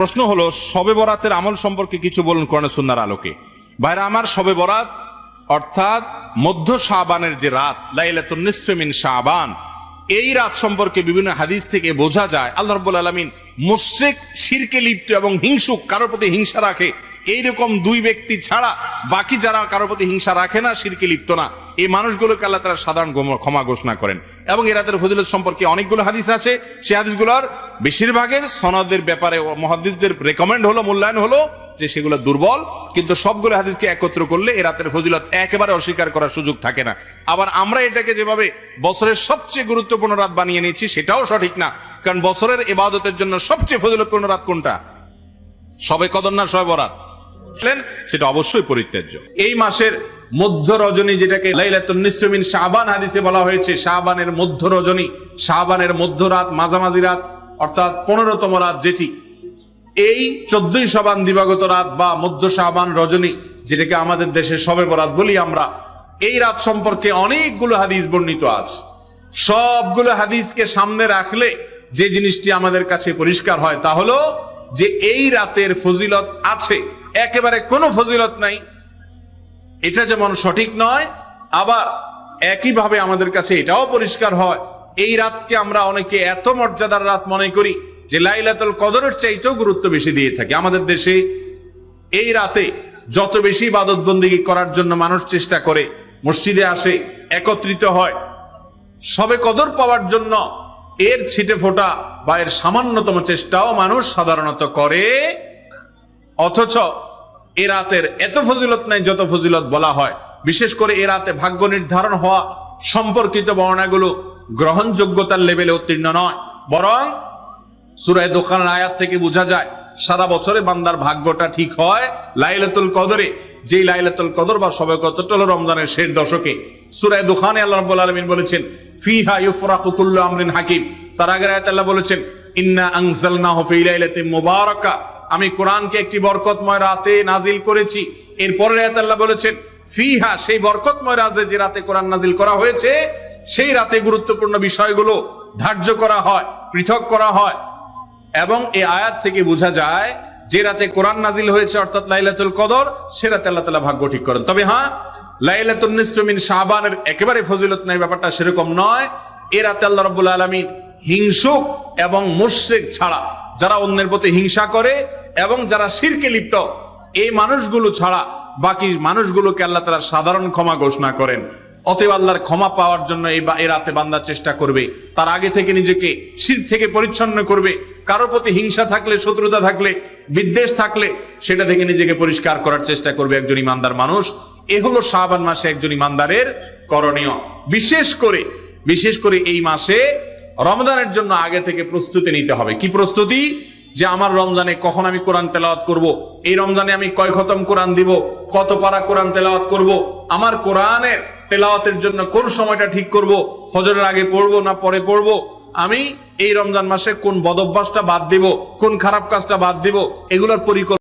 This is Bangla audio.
প্রশ্ন হলো শবে বরাতের আমল সম্পর্কে কিছু বলুন কোরআন সুন্নাহর আলোকে। ভাইরা আমার, শবে বরাত অর্থাৎ মধ্য শাবানের যে রাত, লাইলাতুন নিসফে মিন শাবান, এই রাত সম্পর্কে বিভিন্ন হাদিস থেকে বোঝা যায় আল্লাহ রাব্বুল আলামিন মুশরিক, শিরকে লিপ্ত এবং হিংসুক, কারোর প্রতি হিংসা রাখে এইরকম দুই ব্যক্তি ছাড়া বাকি যারা কারোর প্রতি হিংসা রাখে না, শিরকে লিপ্ত না, এই মানুষগুলোকে আল্লাহ তাআলা সাধারণ ক্ষমা ঘোষণা করেন। এবং এই রাতের ফজিলত সম্পর্কে অনেকগুলো হাদিস আছে। সেই হাদিসগুলোর বেশিরভাগের সনদের ব্যাপারে মুহাদ্দিসদের রেকমেন্ড হলো, মূল্যায়ন হলো যে সেগুলো দুর্বল, কিন্তু সবগুলো হাদিসকে একত্র করলে এই রাতের ফজিলত একেবারে অস্বীকার করার সুযোগ থাকে না। আবার আমরা এটাকে যেভাবে বছরের সবচেয়ে গুরুত্বপূর্ণ রাত বানিয়ে নিচ্ছি সেটাও সঠিক না, কারণ বছরের ইবাদতের জন্য সবচেয়ে ফজিলতপূর্ণ রাত কোনটা? শবে কদর না শবে বরাত? সেটা অবশ্যই পরিত্যাজ্য। এই মাসের মধ্য রজনী, যেটাকে লাইলাতুন নিসফে মিন শাবান হাদিসে বলা হয়েছে, শাবানের মধ্য রজনী, শাবানের মধ্য রাত, মাঝামাঝি রাত অর্থাৎ 15তম রাত, যেটি এই 14ই শাবান দিবাগত রাত বা মধ্য শাবান রজনী, যেটাকে আমাদের দেশে শবে বরাত বলি আমরা, এই রাত সম্পর্কে অনেকগুলো হাদিস বর্ণিত আছে। সবগুলো হাদিসকে সামনে রাখলে যে জিনিসটি আমাদের কাছে পরিষ্কার হয় তা হলো যে এই রাতের ফজিলত আছে, একেবারে কোনো ফজিলত নাই, এটা যেমন সঠিক নয়, আবার একইভাবে আমাদের কাছে এটাও পরিষ্কার হয় এই রাতকে আমরা অনেকে এত মর্যাদার রাত মনে করি যে লাইলাতুল কদরের চাইতেও গুরুত্ব বেশি দিয়ে থাকি। আমাদের দেশে এই রাতে যত বেশি ইবাদত বন্দেগী করার জন্য মানুষ চেষ্টা করে, মসজিদে আসে, একত্রিত হয়, শবে কদর পাওয়ার জন্য এর ছিটে ফোটা বা এর সামান্যতম চেষ্টাও মানুষ সাধারণত করে, অথচ এ রাতের এত ফজিলত নাই যত ফজিলত বলা হয়। বিশেষ করে এ রাতে ভাগ্য নির্ধারণ হওয়া সম্পর্কিত বর্ণনাগুলো গ্রহণযোগ্যতার লেভেলে উত্তীর্ণ নয়, বরং সূরা দুখানের আয়াত থেকে বোঝা যায় সারা বছরে বান্দার ভাগ্যটা ঠিক হয় লাইলাতুল কদরে। যেই লাইলাতুল কদর বা শবে কদর হলো রমজানের শেষ দশকে। সূরা দুখানে আল্লাহ রাব্বুল আলামিন বলেছেন ফিহা ইউফরাকু কুল্লু আমরিন হাকিম। তার আগের আয়াতে আল্লাহ বলেছেন ইন্না আনজালনাহু ফি লাইলাতিন মুবারাকা, আমি কোরআনকে একটি বরকতময় রাতে নাজিল করেছি। এরপরের আয়াতে আল্লাহ বলেছেন ফিহা, সেই বরকতময় রাতে যে রাতে কোরআন নাজিল করা হয়েছে, সেই রাতে গুরুত্বপূর্ণ বিষয়গুলো ধার্য করা হয়, পৃথক করা হয়। এবং এই আয়াত থেকে বোঝা যায় যে রাতে কোরআন নাজিল হয়েছে অর্থাৎ লাইলাতুল কদর, সে রাতে আল্লাহ তাআলা ভাগ্য ঠিক করেন। তবে হ্যাঁ, লাইলাতুন নিসফে মিন শাবানের একেবারে ফজিলত নাই, ব্যাপারটা সেরকম নয়। এ রাতে আল্লাহ রাব্বুল আলামিন হিংসুক এবং মুশরিক ছাড়া, যারা অন্যের প্রতি হিংসা করে এবং যারা শিরকে লিপ্ত, এই মানুষগুলো ছাড়া বাকি মানুষগুলোকে আল্লাহ তাআলা সাধারণ ক্ষমা ঘোষণা করেন। অতএব আল্লাহর ক্ষমা পাওয়ার জন্য এই রাতে বান্দা চেষ্টা করবে, তার আগে থেকে নিজেকে শিরক থেকে পরিচ্ছন্ন করবে। কারোর প্রতি হিংসা থাকলে, শত্রুতা থাকলে, বিদ্বেষ থাকলে সেটা থেকে নিজেকে পরিষ্কার করার চেষ্টা করবে একজন ইমানদার মানুষ। এ হলো শাবান মাসে একজন ইমানদারের করণীয়। বিশেষ করে এই মাসে রমজানের জন্য আগে থেকে প্রস্তুতি নিতে হবে। কি প্রস্তুতি? যে আমার রমজানে কখন আমি কোরআন তেলাওয়াত করব, এই রমজানে আমি কয় খতম কোরআন দিব, কত পারা কোরআন তেলাওয়াত করব, আমার কোরআনের তেলাওয়াতের জন্য কোন সময়টা ঠিক করব, ফজরের আগে পড়বো না পরে পড়বো, আমি এই রমজান মাসে কোন বদ অভ্যাসটা বাদ দিব, কোন খারাপ কাজটা বাদ দিব, এগুলোর পরিকল্পনা